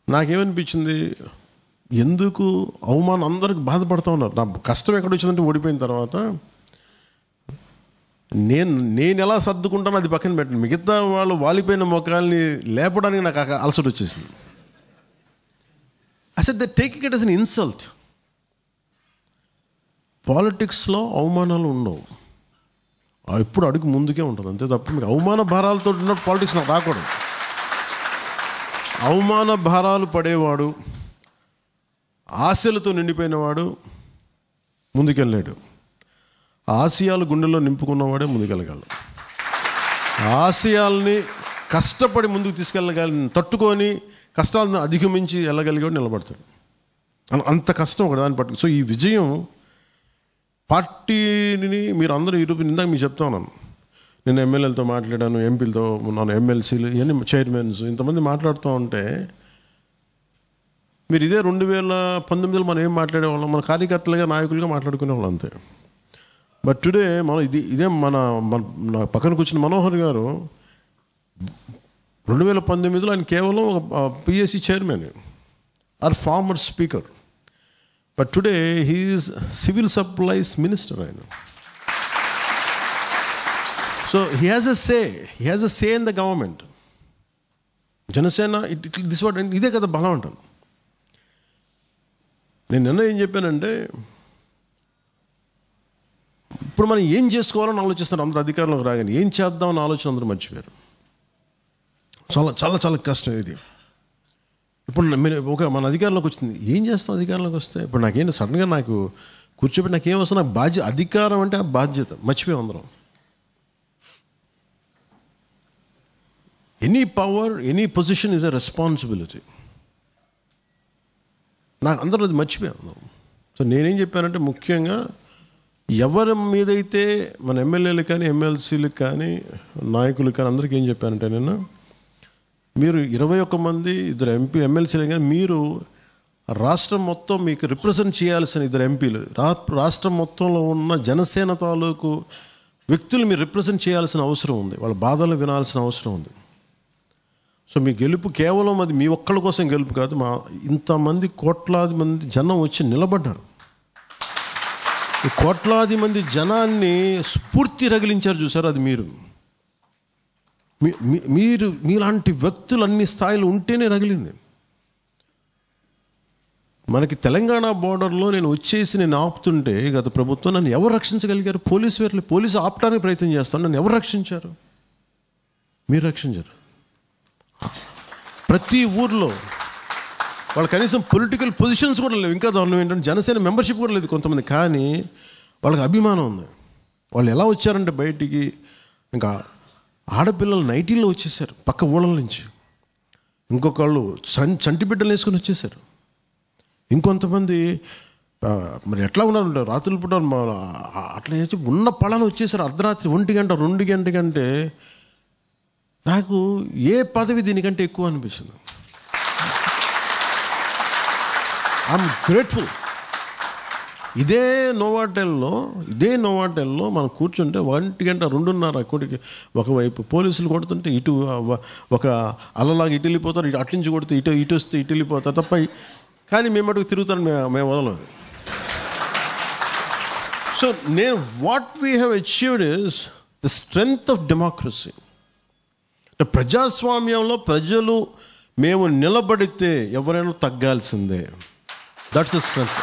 నాకేమనిపించింది, ఎందుకు అవమానం, అందరికి బాధపడుతూ ఉన్నారు. నా కష్టం ఎక్కడ వచ్చిందంటే ఓడిపోయిన తర్వాత నేను ఎలా సర్దుకుంటానో అది పక్కన పెట్టండి, మిగతా వాళ్ళు వాలిపోయిన ముఖాల్ని లేపడానికి నాకు అలసట వచ్చేసింది. అసలు they taking it as an insult. పాలిటిక్స్లో అవమానాలు ఉండవు, ఎప్పుడు అడుగు ముందుకే ఉంటుంది అంతే తప్ప మీకు అవమాన భారాలతో ఉన్న పాలిటిక్స్ నాకు రాకూడదు. అవమాన భారాలు పడేవాడు, ఆశలతో నిండిపోయినవాడు ముందుకెళ్ళాడు. ఆశయాలు గుండెల్లో నింపుకున్నవాడే ముందుకెళ్ళగలడు. ఆశయాల్ని కష్టపడి ముందుకు తీసుకెళ్ళగలిగిన, తట్టుకొని కష్టాలను అధిగమించి వెళ్ళగలిగాడు నిలబడతాడు. అంత కష్టం ఒక దాన్ని పట్టు. సో ఈ విజయం పార్టీని మీరు అందరూ ఇందాక మీకు చెప్తా ఉన్నాను, నేను ఎమ్మెల్యేలతో మాట్లాడాను, ఎంపీలతో ఉన్నాను, ఎమ్మెల్సీలు, ఇవన్నీ చైర్మన్స్, ఇంతమంది మాట్లాడుతూ ఉంటే మీరు ఇదే 2019లో మనం ఏం మాట్లాడేవాళ్ళం, మన కార్యకర్తలుగా నాయకులుగా మాట్లాడుకునేవాళ్ళం అంతే. బట్ టుడే మనం ఇదే మన పక్కన కూర్చున్న మనోహర్ గారు 2019లో ఆయన కేవలం ఒక PSC chairman or former speaker. But today he is civil supplies minister ఆయన. So he has a say in the government. Janasena ఇదే కదా బలం అంటాను. నేను నిన్న ఏం చెప్పానంటే, ఇప్పుడు మనం ఏం చేసుకోవాలని ఆలోచిస్తారు అందరూ, అధికారంలోకి రాగానే ఏం చేద్దామని ఆలోచన అందరూ మర్చిపోయారు. చాలా చాలా చాలా కష్టం ఇది. ఇప్పుడు మన అధికారంలోకి వచ్చింది, ఏం చేస్తాం అధికారంలోకి వస్తే? ఇప్పుడు నాకేంటి సడన్గా నాకు కూర్చోబెట్టి నాకేం వస్తుంది, నాకు బాధ్యత, అధికారం అంటే ఆ బాధ్యత మర్చిపోయాం అందరం. Any power, any position is a responsibility. నాకు అందరూ అది మర్చిపోయాం. సో నేనేం చెప్పానంటే, ముఖ్యంగా ఎవరి మీదైతే మన ఎమ్మెల్యేలకు కానీ ఎమ్మెల్సీలకు కానీ నాయకులకు కానీ అందరికీ ఏం చెప్పానంటే, నేను మీరు 21 మంది, 2 ఎమ్మెల్సీలు కానీ మీరు రాష్ట్రం మొత్తం మీకు రిప్రజెంట్ చేయాల్సిన 2 ఎంపీలు, రాష్ట్రం మొత్తంలో ఉన్న జనసేన తాలూకు వ్యక్తులు మీరు రిప్రజెంట్ చేయాల్సిన అవసరం ఉంది, వాళ్ళ బాధలు వినాల్సిన అవసరం ఉంది. సో మీ గెలుపు కేవలం అది మీ ఒక్కళ్ళ కోసం గెలుపు కాదు, ఇంతమంది కోట్లాది మంది జనం వచ్చి నిలబడ్డారు. ఈ కోట్లాది మంది జనాన్ని స్ఫూర్తి రగిలించారు చూసారు, అది మీరు మీలాంటి వ్యక్తులు అన్ని స్థాయిలు ఉంటేనే రగిలింది. మనకి తెలంగాణ బోర్డర్లో నేను ఆపుతుంటే గత ప్రభుత్వం నన్ను ఎవరు రక్షించగలిగారు? పోలీసు ఆపడానికి ప్రయత్నం చేస్తాను, నన్ను ఎవరు రక్షించారు? మీరు రక్షించారు. ప్రతి ఊర్లో వాళ్ళు కనీసం పొలిటికల్ పొజిషన్స్ కూడా లేవు. ఇంకా దారుణం ఏంటంటే జనసేన మెంబర్షిప్ కూడా లేదు కొంతమంది, కానీ వాళ్ళకి అభిమానం ఉంది. వాళ్ళు ఎలా వచ్చారంటే బయటికి, ఇంకా ఆడపిల్లలు నైటీల్లో వచ్చేసారు పక్క ఊళ్ళ నుంచి, ఇంకొకళ్ళు చంటి బిడ్డలు వేసుకొని వచ్చేసారు, ఇంకొంతమంది మరి ఎట్లా ఉన్నారు రాత్రులు పూట అట్లా ఉన్న పళ్ళను వచ్చేసారు. అర్ధరాత్రి 1 గంట 2 గంట కంటే నాకు ఏ పదవి దీనికంటే ఎక్కువ అనిపిస్తుంది. I'm grateful. ఇదే నోవాటెల్లో మనం కూర్చుంటే 1 గంట 2:30 కోటికి ఒకవైపు పోలీసులు కొడుతుంటే ఇటు ఒక అలలాగా ఇటు వెళ్ళిపోతారు, ఇటు అట్నుంచి కొడితే ఇటు వస్తే ఇటు వెళ్ళిపోతారు తప్ప, కానీ మేము అటుకు తిరుగుతాను, మేము వదలం. So what we have achieved is the strength of democracy. ప్రజాస్వామ్యంలో ప్రజలు మేము నిలబడితే ఎవరైనా తగ్గాల్సిందే. That's the strength.